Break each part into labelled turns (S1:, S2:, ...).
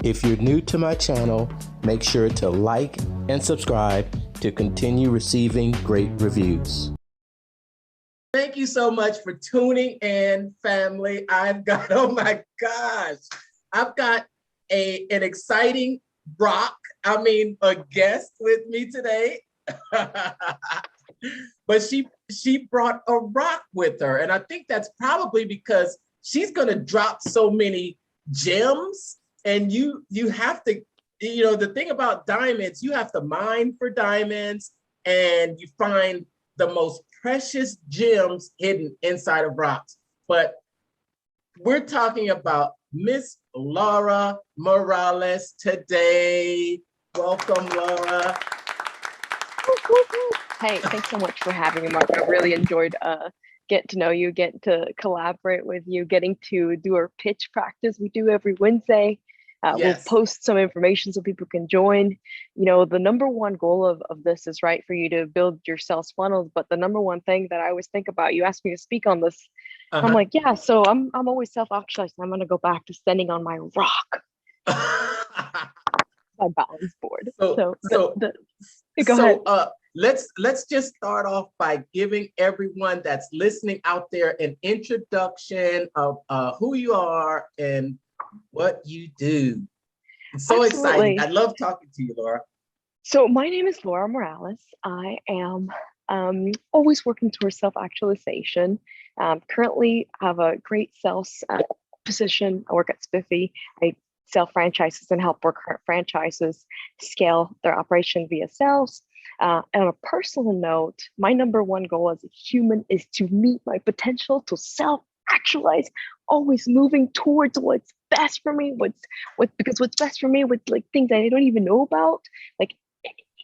S1: If you're new to my channel, make sure to like and subscribe to continue receiving great reviews. Thank you so much for tuning in, family. I've got, oh my gosh, I've got an exciting a guest with me today. But she brought a rock with her. And I think that's probably because she's gonna drop so many gems. And you have to, the thing about diamonds, you have to mine for diamonds and you find the most precious gems hidden inside of rocks. But we're talking about Miss Laura Morales today. Welcome, Laura.
S2: Hey, thanks so much for having me, Mark. I really enjoyed getting to know you, getting to collaborate with you, getting to do our pitch practice we do every Wednesday.
S1: Yes.
S2: We'll post some information so people can join. The number one goal of this is right for you to build your sales funnels. But the number one thing that I always think about, you asked me to speak on this. I'm like, yeah, so I'm always self-actualized. I'm going to go back to standing on my rock, my balance board. Go ahead.
S1: Let's just start off by giving everyone that's listening out there an introduction of who you are and what you do. It's so
S2: Absolutely.
S1: exciting. I love talking to you, Laura.
S2: So my name is Laura Morales. I am always working towards self-actualization. Currently have a great sales position. I work at Spiffy. I sell franchises and help work current franchises scale their operation via sales. And on a personal note, my number one goal as a human is to meet my potential, to self-actualize, always moving towards what's best for me, because what's best for me with like things I don't even know about, like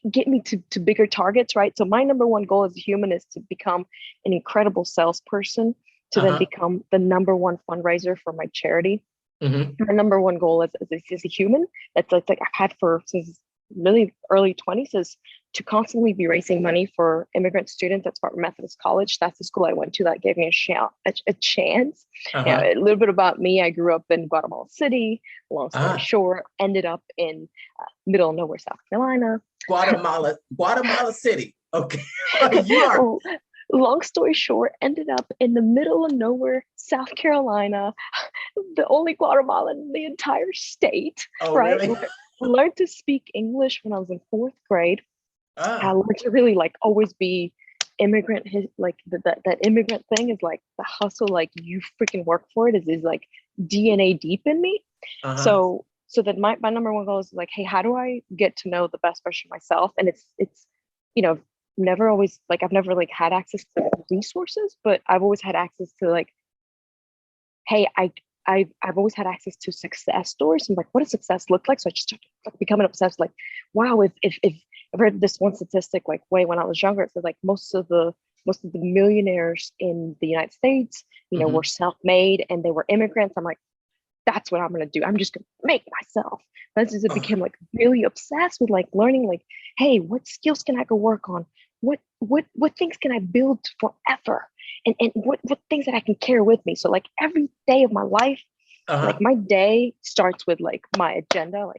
S2: get me to bigger targets, right? So my number one goal as a human is to become an incredible salesperson, to then become the number one fundraiser for my charity. My number one goal as a human, that's like I've had since really early 20s, is to constantly be raising money for immigrant students at Spartan Methodist College. That's the school I went to that gave me a chance. A little bit about me: I grew up in Guatemala City. Long story short, ended up in middle of nowhere, South Carolina.
S1: Guatemala City. Okay.
S2: Long story short, ended up in the middle of nowhere, South Carolina, the only Guatemalan in the entire state. Right?
S1: Really?
S2: Learned to speak English when I was in 4th grade. I learned to really always be immigrant. That immigrant thing is like the hustle, like you freaking work for it, is like DNA deep in me. So that my number one goal is like, hey, how do I get to know the best version of myself? And it's never always I've never had access to resources, but I've always had access to hey, I've always had access to success stories and what does success look like? So I just started becoming obsessed. Wow, if I've heard this one statistic way when I was younger, it says most of the millionaires in the United States, were self-made and they were immigrants. I'm like, that's what I'm gonna do. I'm just gonna make myself. That's just became really obsessed with learning hey, what skills can I go work on? What things can I build forever? And what things that I can carry with me. So every day of my life, my day starts with my agenda,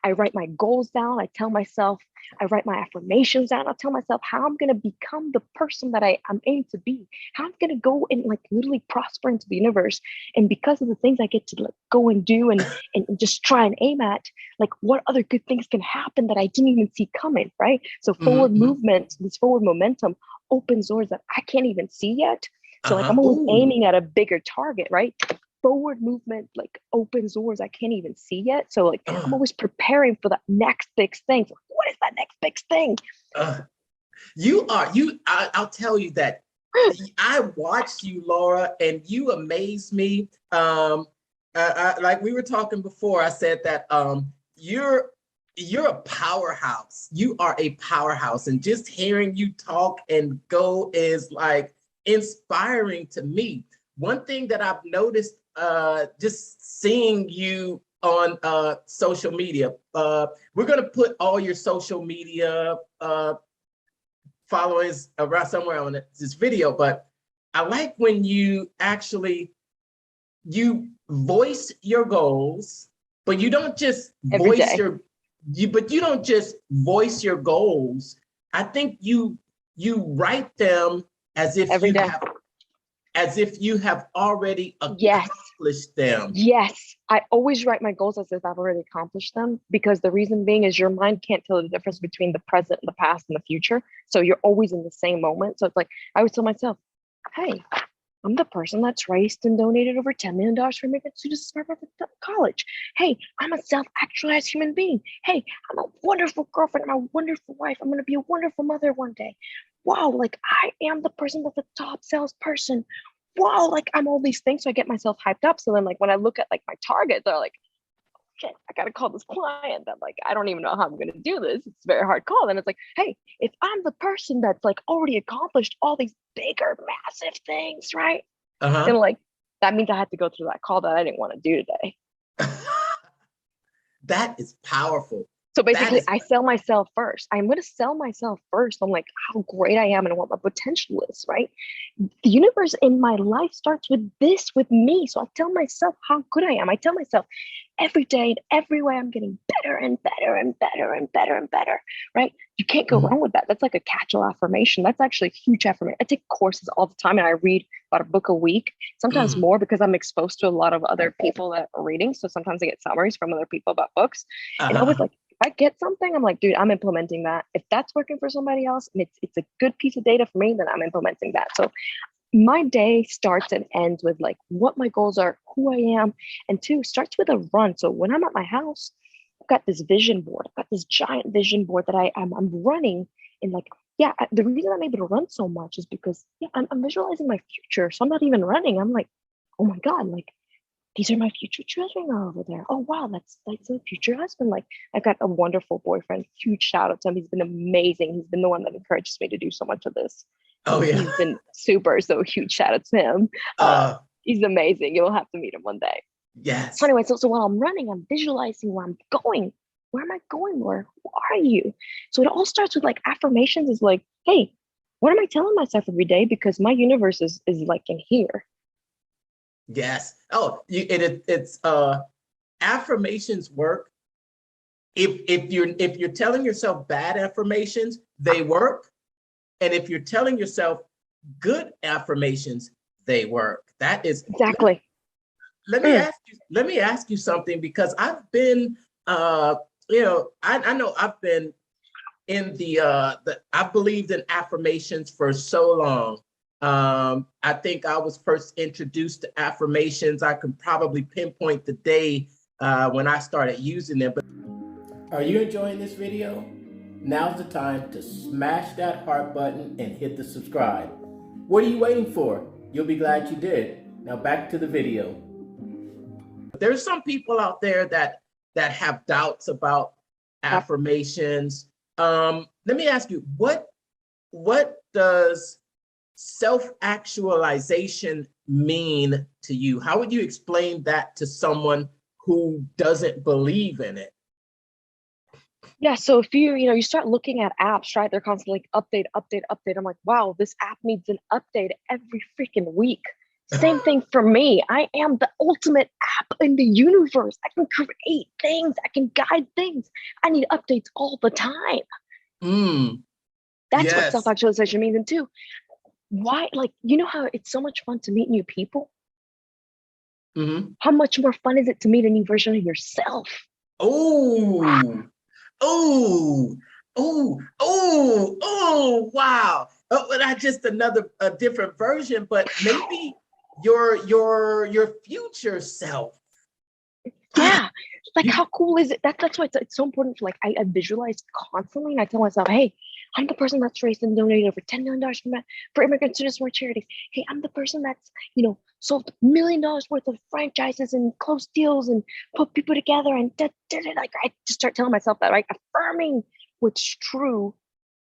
S2: I write my goals down. I tell myself, I write my affirmations down. I'll tell myself how I'm going to become the person that I'm aimed to be, how I'm going to go and literally prosper into the universe. And because of the things I get to go and do and just try and aim at, what other good things can happen that I didn't even see coming, right? So forward movement, this forward momentum opens doors that I can't even see yet. So I'm always aiming at a bigger target, right? Forward movement opens doors I can't even see yet. So I'm always preparing for that next big thing. So what is that next big thing?
S1: I'll tell you that I watched you, Laura, and you amaze me. Like we were talking before, I said that you're a powerhouse. You are a powerhouse, and just hearing you talk and go is inspiring to me. One thing that I've noticed just seeing you on social media, we're going to put all your social media followers around somewhere on this video, but I like when you voice your goals But you don't just
S2: Every
S1: voice
S2: day.
S1: but you don't just voice your goals. I think you write them as if
S2: Every day.
S1: as if you have already
S2: Yes.
S1: accomplished them.
S2: Yes. I always write my goals as if I've already accomplished them, because the reason being is your mind can't tell the difference between the present, the past, and the future. So you're always in the same moment. So it's like, I always tell myself, hey, I'm the person that's raised and donated over $10 million for immigrant students to college. Hey, I'm a self-actualized human being. Hey, I'm a wonderful girlfriend. I'm a wonderful wife. I'm going to be a wonderful mother one day. Wow, like I am the person that's a top salesperson. Wow, like I'm all these things. So I get myself hyped up. So then like when I look at like my target, they're like, shit, I gotta call this client. I'm like, I don't even know how I'm gonna do this. It's a very hard call. And it's like, hey, if I'm the person that's like already accomplished all these bigger, massive things, right? Then like that means I had to go through that call that I didn't want to do today.
S1: That is powerful.
S2: So basically, I sell myself first. I'm going to sell myself first. I'm like, how great I am and what my potential is, right? The universe in my life starts with this, with me. So I tell myself how good I am. I tell myself every day and every way I'm getting better and better and better and better and better, right? You can't go wrong with that. That's like a catch-all affirmation. That's actually a huge affirmation. I take courses all the time and I read about a book a week, sometimes more, because I'm exposed to a lot of other people that are reading. So sometimes I get summaries from other people about books. And I was like, if I get something, I'm like, dude, I'm implementing that. If that's working for somebody else and it's a good piece of data for me, then I'm implementing that. So my day starts and ends with like what my goals are, who I am, and two, starts with a run. So when I'm at my house, I've got this vision board. I've got this giant vision board that I'm running in like, yeah, the reason I'm able to run so much is because I'm visualizing my future. So I'm not even running. I'm like, oh my God, like these are my future children are over there. Oh wow, that's a future husband. Like I've got a wonderful boyfriend. Huge shout out to him. He's been amazing. He's been the one that encourages me to do so much of this.
S1: Oh yeah,
S2: he's been super. So huge shout out to him. He's amazing. You'll have to meet him one day.
S1: Yes.
S2: So anyway, so while I'm running, I'm visualizing where I'm going. Where am I going? Who are you? So it all starts with like affirmations. Is like, hey, what am I telling myself every day? Because my universe is like in here.
S1: Yes. Oh, it's affirmations work. If you're telling yourself bad affirmations, they work. And if you're telling yourself good affirmations, they work. That is
S2: exactly.
S1: Let me ask you something, because I've been I know I've been in I believed in affirmations for so long. I think I was first introduced to affirmations. I can probably pinpoint the day when I started using them. But are you enjoying this video? Now's the time to smash that heart button and hit the subscribe. What are you waiting for? You'll be glad you did. Now back to the video. There's some people out there that have doubts about affirmations. Let me ask you, what does self-actualization mean to you? How would you explain that to someone who doesn't believe in it?
S2: Yeah, so if you start looking at apps, right? They're constantly like, update. I'm like, wow, this app needs an update every freaking week. Same thing for me. I am the ultimate app in the universe. I can create things. I can guide things. I need updates all the time. That's what self-actualization means. And two, why, like, you know how it's so much fun to meet new people? How much more fun is it to meet a new version of yourself?
S1: Oh, wow. Oh, not just a different version, but maybe your future self.
S2: Yeah, like how cool is it? That's why it's so important. Like I visualize constantly, and I tell myself, hey, I'm the person that's raised and donated over $10 million for immigrant students for charities. Hey, I'm the person that's sold $1 million worth of franchises and closed deals and put people together and like I just start telling myself that, right? Affirming what's true,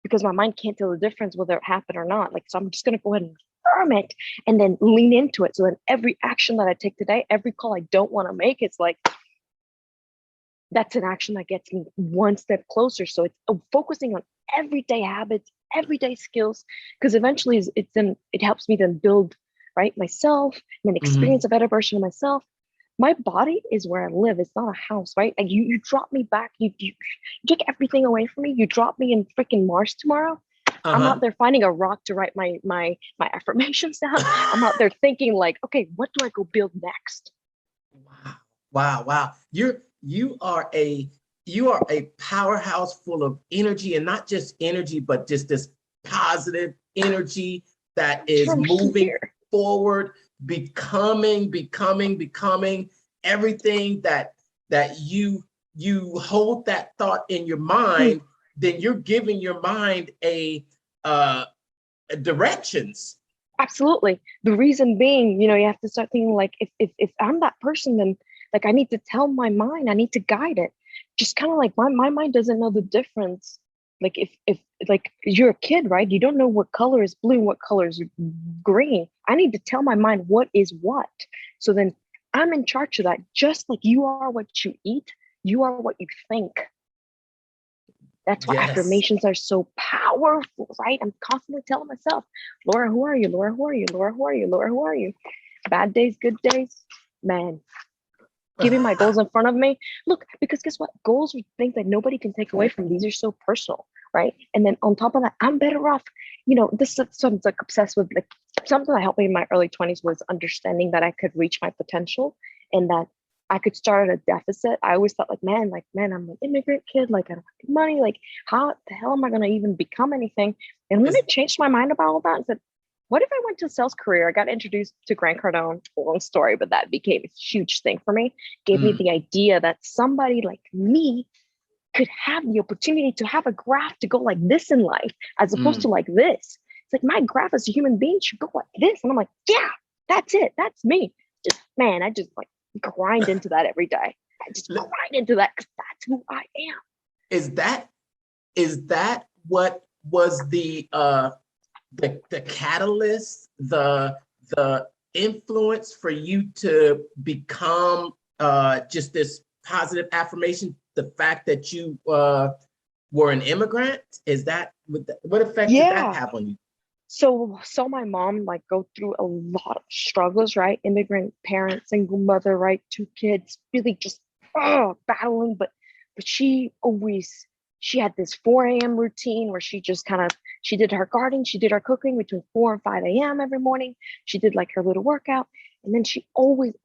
S2: because my mind can't tell the difference whether it happened or not. Like, so I'm just gonna go ahead and affirm it and then lean into it. So then every action that I take today, every call I don't want to make, it's like, that's an action that gets me one step closer. So it's focusing on everyday habits, everyday skills, because eventually it helps me then build, right, myself, and then experience a better version of myself. my body is where I live. It's not a house, right? Like you drop me back, you took everything away from me. You drop me in freaking Mars tomorrow. I'm out there finding a rock to write my affirmations down. I'm out there thinking like, okay, what do I go build next?
S1: Wow. You are a powerhouse full of energy, and not just energy, but just this positive energy that is moving forward, becoming everything that you hold that thought in your mind, then you're giving your mind a directions.
S2: Absolutely. The reason being, you have to start thinking like, if I'm that person, then like I need to tell my mind, I need to guide it. Just kind of like my mind doesn't know the difference. Like if like you're a kid, right? You don't know what color is blue and what color is green. I need to tell my mind what is what. So then I'm in charge of that. Just like you are what you eat, you are what you think. That's why affirmations are so powerful, right? I'm constantly telling myself, Laura, who are you? Laura, who are you? Laura, who are you? Laura, who are you? Bad days, good days, man. Keeping my goals in front of me. Look, because guess what? Goals are things that nobody can take away from. These are so personal, right? And then on top of that, I'm better off. This is something like obsessed with. Like something that helped me in my early 20s was understanding that I could reach my potential and that I could start at a deficit. I always thought like, man, I'm an immigrant kid. Like I don't have money. Like how the hell am I going to even become anything? And when I changed my mind about all that and said, what if I went to a sales career? I got introduced to Grant Cardone, long story, but that became a huge thing for me. Gave me the idea that somebody like me could have the opportunity to have a graph to go like this in life, as opposed to like this. It's like my graph as a human being should go like this. And I'm like, yeah, that's it. That's me. I just like grind into that every day. I just grind into that because that's who I am.
S1: Is that what was the catalyst, the influence for you to become just this positive affirmation? The fact that you were an immigrant, is that what effect did that have on you?
S2: So my mom like go through a lot of struggles, right? Immigrant parents, single mother, right? 2 kids, really just battling. But she had this 4 a.m. routine where she just she did her gardening, she did her cooking between 4 and 5 a.m. every morning. She did like her little workout. And then she always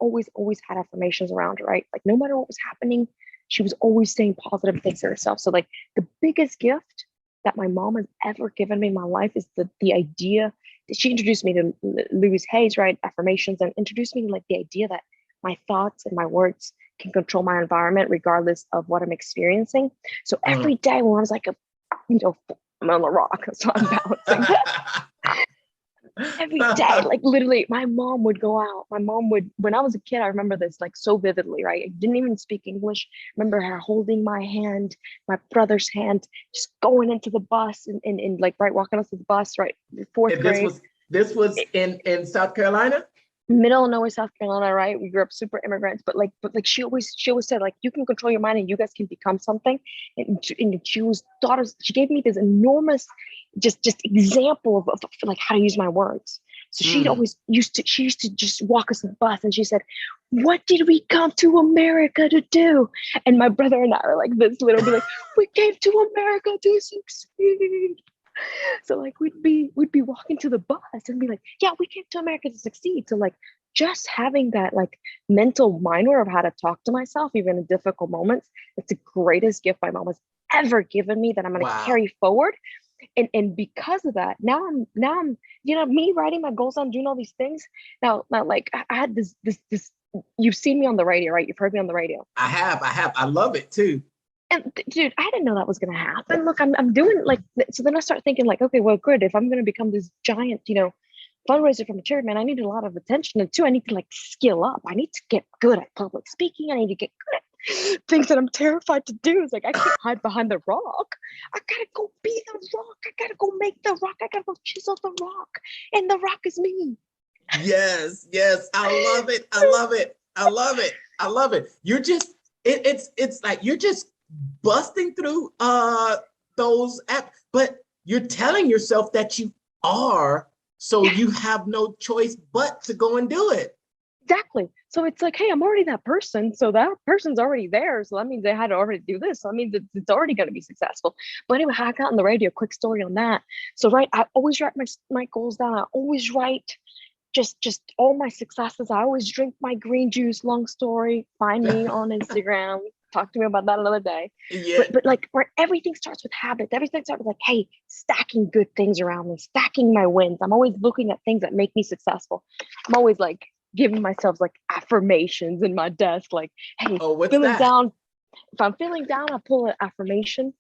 S2: had affirmations around her, right? Like no matter what was happening, she was always saying positive things to herself. So like the biggest gift that my mom has ever given me in my life is the idea that she introduced me to Louise Hay's, right? Affirmations, and introduced me to like the idea that my thoughts and my words can control my environment regardless of what I'm experiencing. So every day when I was like, I'm on the rock, so I'm balancing. Every day, like literally, my mom would go out. My mom would, when I was a kid, I remember this like so vividly, right? I didn't even speak English. I remember her holding my hand, my brother's hand, just going into the bus and like right walking us to the bus, right? 4th grade.
S1: This was in South Carolina?
S2: Middle of nowhere, South Carolina, right? We grew up super immigrants, but she always said like, you can control your mind and you guys can become something. And she gave me this enormous just example of like how to use my words. So she used to just walk us in the bus and she said, what did we come to America to do? And my brother and I are like this little be like, we came to America to succeed. So like we'd be walking to the bus and be like, yeah, we came to America to succeed. So like just having that like mental minor of how to talk to myself even in difficult moments, it's the greatest gift my mom has ever given me that I'm going to carry forward. And because of that, now I'm me writing my goals down, doing all these things. Now like I had this you've seen me on the radio, right? You've heard me on the radio.
S1: I have. I love it too.
S2: And dude, I didn't know that was going to happen. Look, I'm doing like, so then I start thinking like, okay, well, good. If I'm going to become this giant, fundraiser from a charity, man, I need a lot of attention. And 2, I need to like skill up. I need to get good at public speaking. I need to get good at things that I'm terrified to do. It's like, I can't hide behind the rock. I got to go be the rock. I got to go make the rock. I got to go chisel the rock. And the rock is me.
S1: Yes. I love it. You're just, it's like, you're just busting through those apps, but you're telling yourself that you are, so you have no choice but to go and do it.
S2: Exactly. So it's like, hey, I'm already that person. So that person's already there. So that means they had to already do this. So that means it's already going to be successful. But anyway, I got on the radio, quick story on that. So, right, I always write my goals down. I always write just all my successes. I always drink my green juice, long story. Find me on Instagram. Talk to me about that another day.
S1: Yeah.
S2: But like where everything starts with habits, everything starts with like, hey, stacking good things around me, stacking my wins. I'm always looking at things that make me successful. I'm always like giving myself like affirmations in my desk, like, hey,
S1: Oh, what's
S2: feeling
S1: that?
S2: down. If I'm feeling down, I pull an affirmation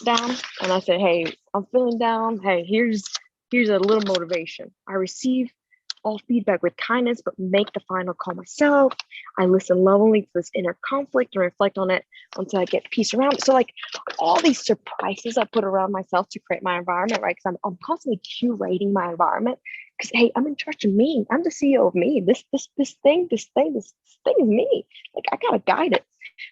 S2: down and I say, hey, I'm feeling down. Hey, here's a little motivation. I receive all feedback with kindness, but make the final call myself. I listen lovingly to this inner conflict and reflect on it until I get peace around it. So like all these surprises I put around myself to create my environment, right? Because I'm constantly curating my environment. Because hey, I'm in charge of me. I'm the CEO of me. This thing is me. Like I gotta guide it.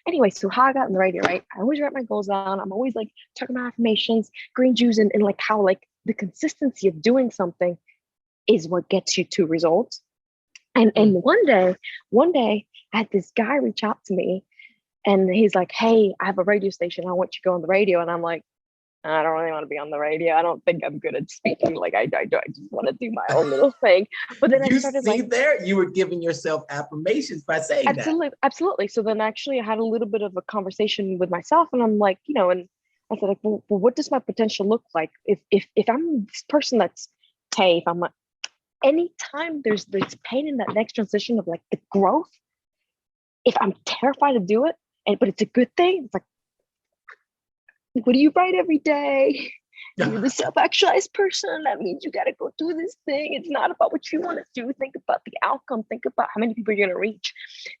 S2: Anyway, so how I got in the radio, right? I always write my goals down. I'm always like talking about affirmations, green juice, and like how like the consistency of doing something is what gets you to results. And one day I had this guy reach out to me and he's like, hey, I have a radio station. I want you to go on the radio. And I'm like, I don't really want to be on the radio. I don't think I'm good at speaking. Like I just want to do my own little thing. But then I started like,
S1: there, you were giving yourself affirmations by saying
S2: absolutely,
S1: that.
S2: absolutely. So then actually I had a little bit of a conversation with myself and I'm like, and I said like, well, what does my potential look like if I'm this person that's, hey, if I'm anytime there's pain in that next transition of like the growth, if I'm terrified to do it, but it's a good thing, it's like, what do you write every day? You're the self-actualized person. That means you got to go do this thing. It's not about what you want to do. Think about the outcome. Think about how many people you're going to reach.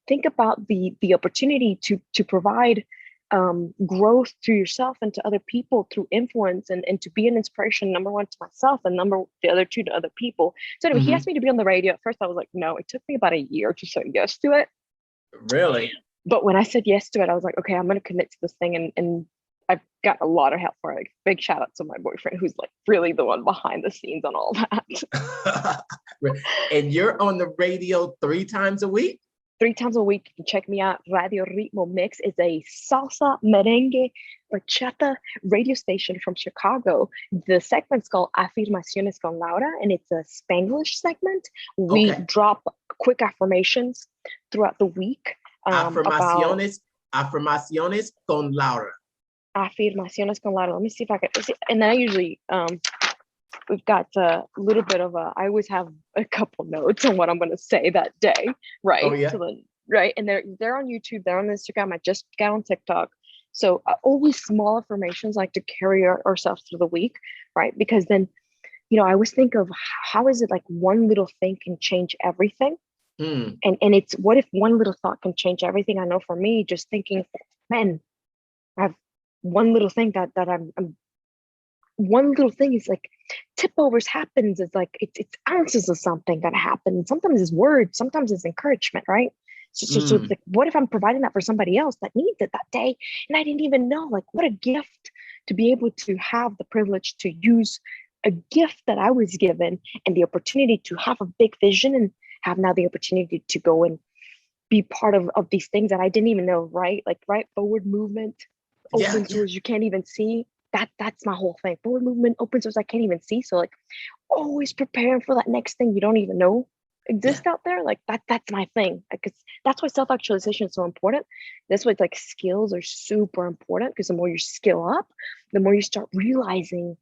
S2: Think about the opportunity to provide growth to yourself and to other people through influence and to be an inspiration, number one, to myself and the other two to other people. So anyway, he asked me to be on the radio. At first I was like, no. It took me about a year to say yes to it.
S1: Really?
S2: But when I said yes to it, I was like, okay, I'm going to commit to this thing. And I've got a lot of help for it. Like, big shout out to my boyfriend, who's like really the one behind the scenes on all that.
S1: And you're on the radio 3 times a week?
S2: 3 times a week. You can check me out. Radio Ritmo Mix is a salsa, merengue, bachata radio station from Chicago. The segment's called Affirmaciones Con Laura, and it's a Spanglish segment. We drop quick affirmations throughout the week.
S1: Affirmaciones con Laura.
S2: Affirmaciones con Laura. Let me see if I can. And then I usually we've got a little bit of I always have a couple notes on what I'm going to say that day, right?
S1: Oh, yeah.
S2: So then, right, and they're on YouTube, they're on Instagram. I just got on TikTok. So always small affirmations, like to carry ourselves through the week, right? Because then, I always think of how is it like one little thing can change everything, and it's what if one little thought can change everything? I know for me, just thinking, man, I have one little thing that I'm one little thing is like tip overs happens. It's like it's ounces of something that happens. Sometimes it's words, sometimes it's encouragement, right? So it's like, what if I'm providing that for somebody else that needs it that day? And I didn't even know, like, what a gift to be able to have the privilege to use a gift that I was given and the opportunity to have a big vision and have now the opportunity to go and be part of these things that I didn't even know, right? Like, right, forward movement, open doors you can't even see. That's my whole thing. Forward movement, open source I can't even see. So like always preparing for that next thing you don't even know exists out there. Like that's my thing. Because that's why self-actualization is so important. That's why like skills are super important, because the more you skill up, the more you start realizing,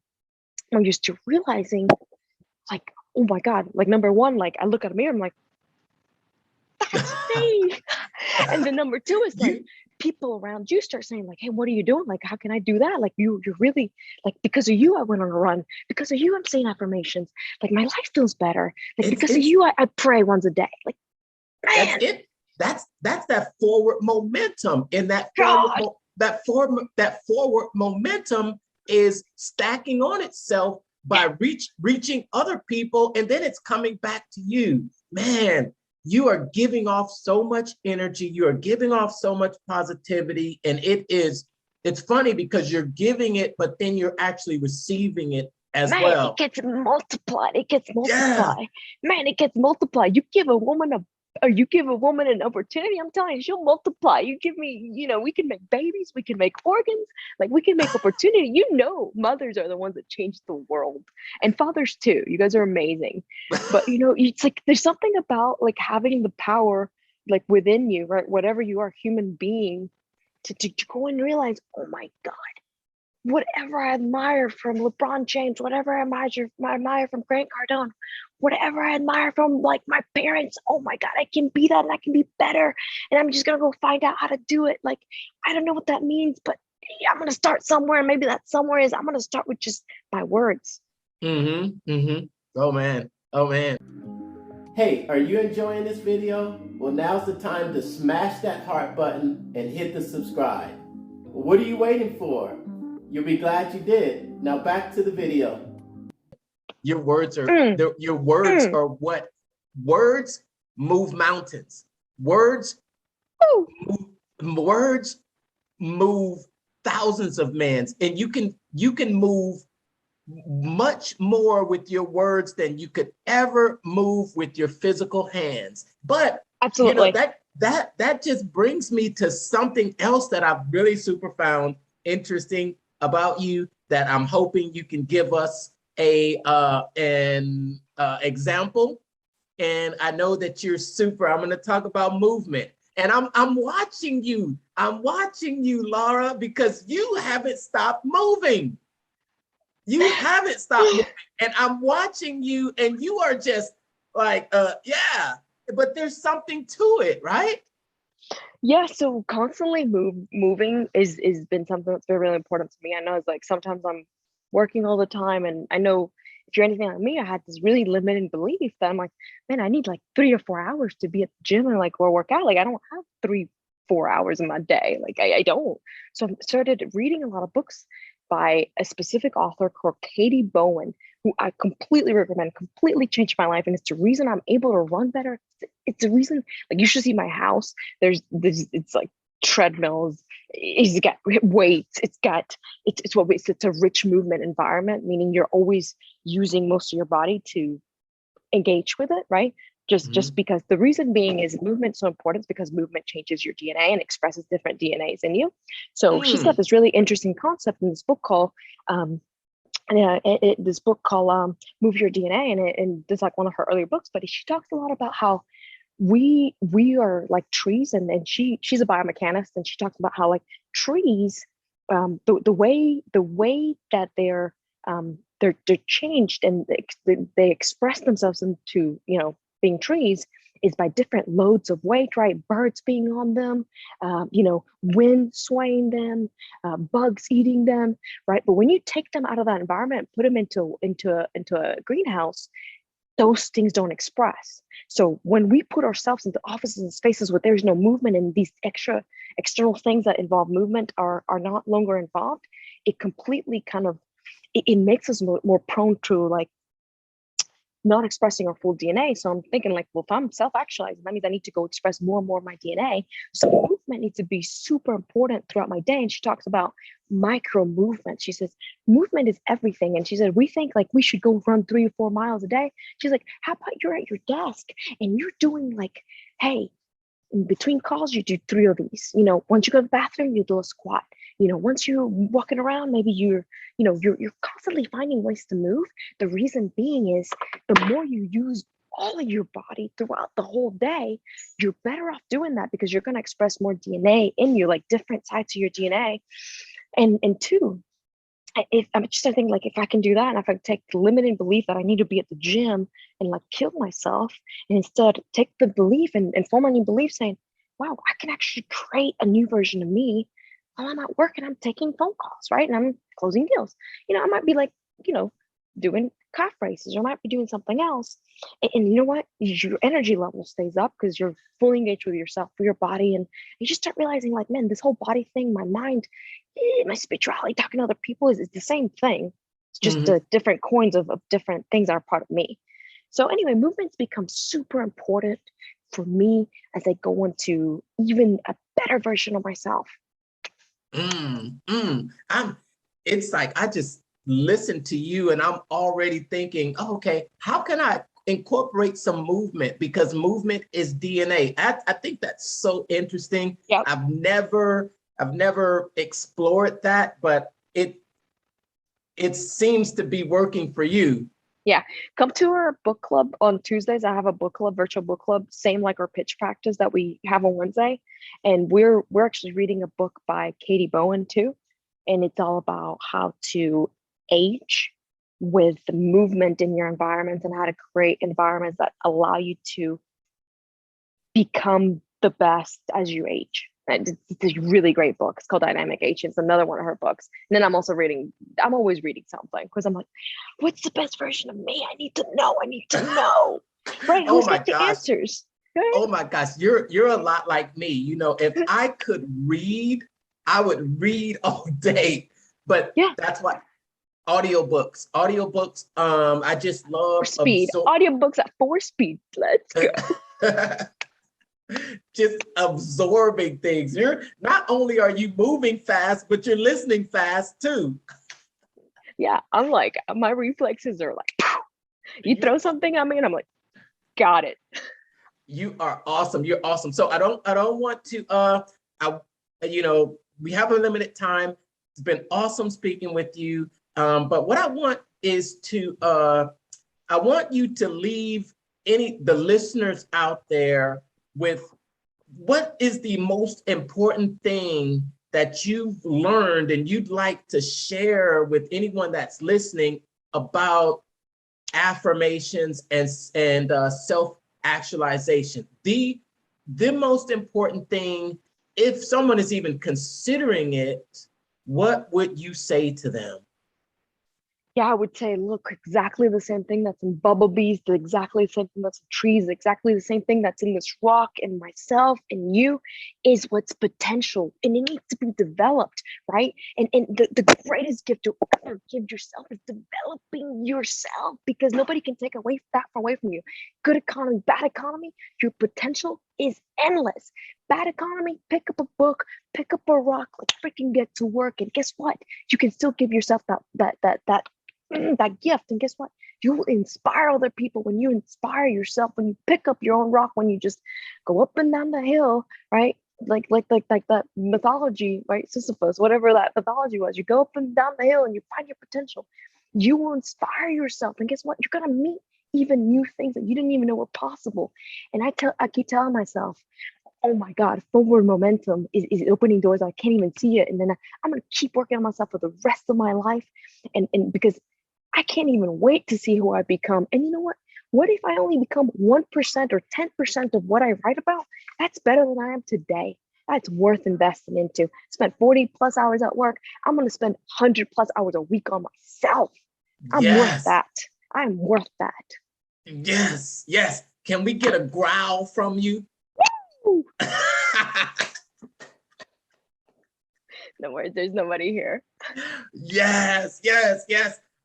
S2: like, oh my God, like number one, like I look at a mirror, I'm like, that's me. And then number two is like people around you start saying like, hey, what are you doing? Like, how can I do that? Like you're really like, because of you, I went on a run. Because of you, I'm saying affirmations. Like my life feels better. Like because of you, I pray once a day. Like, man.
S1: That's it. That's that forward momentum. And that forward momentum is stacking on itself by reaching other people, and then it's coming back to you. Man, you are giving off so much energy. You are giving off so much positivity. And it's funny because you're giving it, but then you're actually receiving it as well.
S2: It gets multiplied. Yeah. Man, it gets multiplied. You give a woman a or you give a woman an opportunity, I'm telling you, she'll multiply. You give me, we can make babies, we can make organs, like we can make opportunity. Mothers are the ones that change the world, and fathers too. You guys are amazing. But it's like there's something about like having the power like within you, right? Whatever you are, human being, to go and realize, oh my God, whatever I admire from LeBron James, whatever I admire from Grant Cardone, whatever I admire from like my parents, oh my God, I can be that and I can be better. And I'm just gonna go find out how to do it. Like, I don't know what that means, but I'm gonna start somewhere. And maybe that somewhere is I'm gonna start with just my words.
S1: Oh man. Hey, are you enjoying this video? Well, now's the time to smash that heart button and hit the subscribe. What are you waiting for? You'll be glad you did. Now back to the video. Your words are are what? Words move mountains. Words move thousands of men, and you can move much more with your words than you could ever move with your physical hands. But
S2: absolutely,
S1: that just brings me to something else that I've really super found interesting about you, that I'm hoping you can give us an example. And I know that you're super. I'm going to talk about movement, and I'm watching you. I'm watching you, Laura, because you haven't stopped moving. You haven't stopped moving, and I'm watching you, and you are just like, yeah. But there's something to it, right?
S2: Yeah, so constantly moving is been something that's very, really important to me. I know it's like sometimes I'm working all the time, and I know if you're anything like me, I had this really limiting belief that I'm like, man, I need like 3 or 4 hours to be at the gym and like or work out. Like I don't have 3-4 hours in my day. Like I don't. So I started reading a lot of books by a specific author called Katie Bowen, who I completely recommend, completely changed my life. And it's the reason I'm able to run better. It's the reason, like you should see my house. It's like treadmills, it's got weights, it's a rich movement environment, meaning you're always using most of your body to engage with it, right? Just because the reason being is movement so important is because movement changes your DNA and expresses different DNAs in you. So she's got this really interesting concept in this book called Move Your DNA, and this is like one of her earlier books, but she talks a lot about how we are like trees, and she's a biomechanist, and she talks about how like trees, the way that they're changed and they express themselves into being trees is by different loads of weight, right? Birds being on them, wind swaying them, bugs eating them, right? But when you take them out of that environment and put them into a greenhouse, those things don't express. So when we put ourselves into offices and spaces where there's no movement, and these extra external things that involve movement are not longer involved, it completely kind of it makes us more prone to like not expressing our full DNA. So I'm thinking like, well, if I'm self-actualizing, that means I need to go express more and more of my DNA. So movement needs to be super important throughout my day. And she talks about micro movement. She says, movement is everything. And she said, we think like we should go run 3 or 4 miles a day. She's like, how about you're at your desk and you're doing like, hey, in between calls, you do 3 of these. Once you go to the bathroom, you do a squat. Once you're walking around, maybe you're constantly finding ways to move. The reason being is the more you use all of your body throughout the whole day, you're better off doing that because you're going to express more DNA in you, like different sides of your DNA. And two, if I'm just thinking like, if I can do that, and if I take the limiting belief that I need to be at the gym and like kill myself, and instead take the belief and form a new belief saying, wow, I can actually create a new version of me while I'm at work and I'm taking phone calls, right? And I'm closing deals. I might be like, doing calf races, or I might be doing something else. And you know what? Your energy level stays up because you're fully engaged with yourself, with your body. And you just start realizing like, man, this whole body thing, my mind, my spirituality, talking to other people is the same thing. It's just different coins of different things that are part of me. So anyway, movements become super important for me as I go into even a better version of myself.
S1: It's like I just listen to you and I'm already thinking, oh, okay, how can I incorporate some movement, because movement is DNA. I think that's so interesting.
S2: Yep.
S1: I've never explored that, but it seems to be working for you.
S2: Yeah, come to our book club on Tuesdays. I have a book club, virtual book club, same like our pitch practice that we have on Wednesday. And we're actually reading a book by Katie Bowen too. And it's all about how to age with the movement in your environment and how to create environments that allow you to become the best as you age. And it's a really great book. It's called Dynamic Aging. It's another one of her books. And then I'm always reading something because I'm like, what's the best version of me? I need to know. Right?
S1: Oh
S2: Who's
S1: my
S2: got the
S1: gosh.
S2: answers? Right?
S1: Oh my gosh, you're a lot like me. You know, if I could read, I would read all day. But
S2: yeah,
S1: that's why audiobooks. I just love
S2: speed. Audiobooks at 4 speed. Let's go.
S1: Just absorbing things. You're not only are you moving fast, but you're listening fast too.
S2: Yeah, I'm like, my reflexes are like, you throw something at me and I'm like, got it.
S1: You are awesome. You're awesome. So I don't want to we have a limited time. It's been awesome speaking with you. But what I want is to I want you to leave the listeners out there with what is the most important thing that you've learned and you'd like to share with anyone that's listening about affirmations and self-actualization. The most important thing, if someone is even considering it, what would you say to them?
S2: Yeah, I would say, look, exactly the same thing that's in bumblebees, exactly the same thing that's in trees, exactly the same thing that's in this rock and myself and you is what's potential, and it needs to be developed, right? And the greatest gift you ever give yourself is developing yourself, because nobody can take that away from you. Good economy, bad economy, your potential is endless. Bad economy, pick up a book, pick up a rock, like freaking get to work, and guess what? You can still give yourself that gift, and guess what? You will inspire other people when you inspire yourself, when you pick up your own rock, when you just go up and down the hill, right? Like that mythology, right? Sisyphus, whatever that mythology was. You go up and down the hill and you find your potential. You will inspire yourself, and guess what? You're gonna meet even new things that you didn't even know were possible. And I keep telling myself, oh my God, forward momentum is opening doors. I can't even see it. And then I'm going to keep working on myself for the rest of my life. And because I can't even wait to see who I become. And you know what? What if I only become 1% or 10% of what I write about? That's better than I am today. That's worth investing into. Spend 40 plus hours at work. I'm going to spend 100 plus hours a week on myself. I'm worth that. I'm worth that.
S1: Yes. Yes. Can we get a growl from you?
S2: No worries, there's nobody here.
S1: Yes.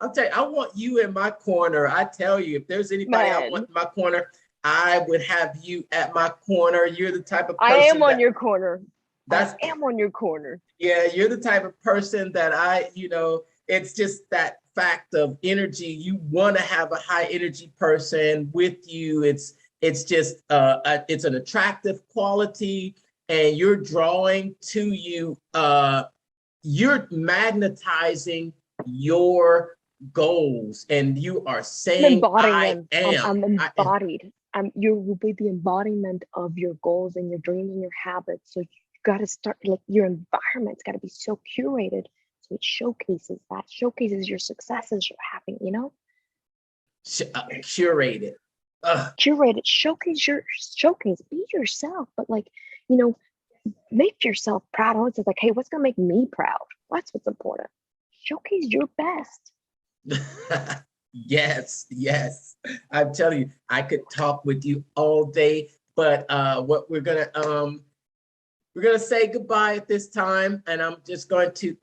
S1: I'll tell you, I want you in my corner. I tell you, if there's anybody I want in my corner, I would have you at my corner. You're the type of person
S2: I am on your corner. I am on your corner.
S1: Yeah, you're the type of person that it's just that fact of energy. You want to have a high energy person with you. It's just it's an attractive quality, and you're drawing to you. You're magnetizing your goals, and you are saying, "I am."
S2: I'm embodied. You will be the embodiment of your goals and your dreams and your habits. So you got to start, like, your environment's got to be so curated, so it showcases your successes you're having.
S1: Curated.
S2: Curated, showcase, be yourself, but make yourself proud. It's like, hey, what's gonna make me proud? That's what's important. Showcase your best.
S1: Yes. I'm telling you, I could talk with you all day, but what we're gonna say goodbye at this time, and I'm just going to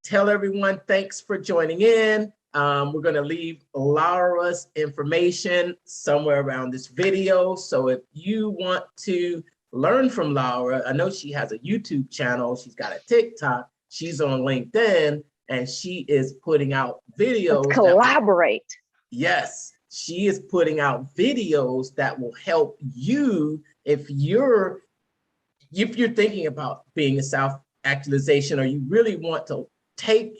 S1: tell everyone thanks for joining in. We're going to leave Laura's information somewhere around this video. So if you want to learn from Laura, I know she has a YouTube channel. She's got a TikTok. She's on LinkedIn, and she is putting out videos.
S2: Let's collaborate.
S1: Yes. she is putting out videos that will help you if you're thinking about being a self-actualization, or you really want to take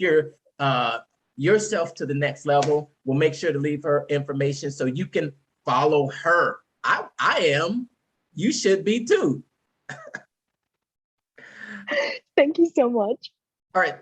S1: yourself to the next level. We'll make sure to leave her information so you can follow her. I am. You should be too.
S2: Thank you so much.
S1: All right.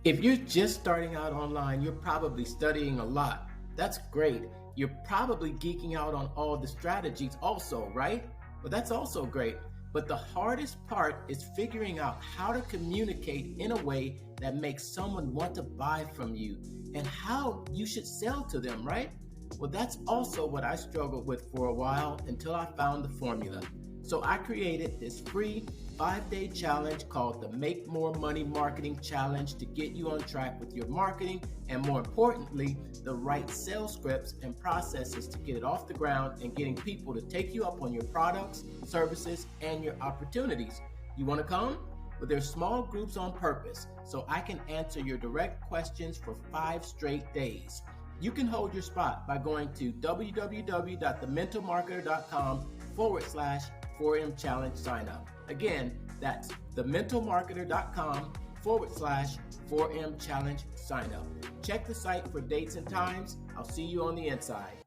S1: If you're just starting out online, you're probably studying a lot. That's great. You're probably geeking out on all the strategies also, right? Well, that's also great. But the hardest part is figuring out how to communicate in a way that makes someone want to buy from you and how you should sell to them, right? Well, that's also what I struggled with for a while until I found the formula. So I created this free 5-day challenge called the Make More Money Marketing Challenge to get you on track with your marketing and, more importantly, the right sales scripts and processes to get it off the ground and getting people to take you up on your products, services, and your opportunities. You want to come? Well, there's small groups on purpose so I can answer your direct questions for 5 straight days. You can hold your spot by going to www.thementalmarketer.com/4M challenge sign up. Again, that's thementalmarketer.com/4M challenge sign up. Check the site for dates and times. I'll see you on the inside.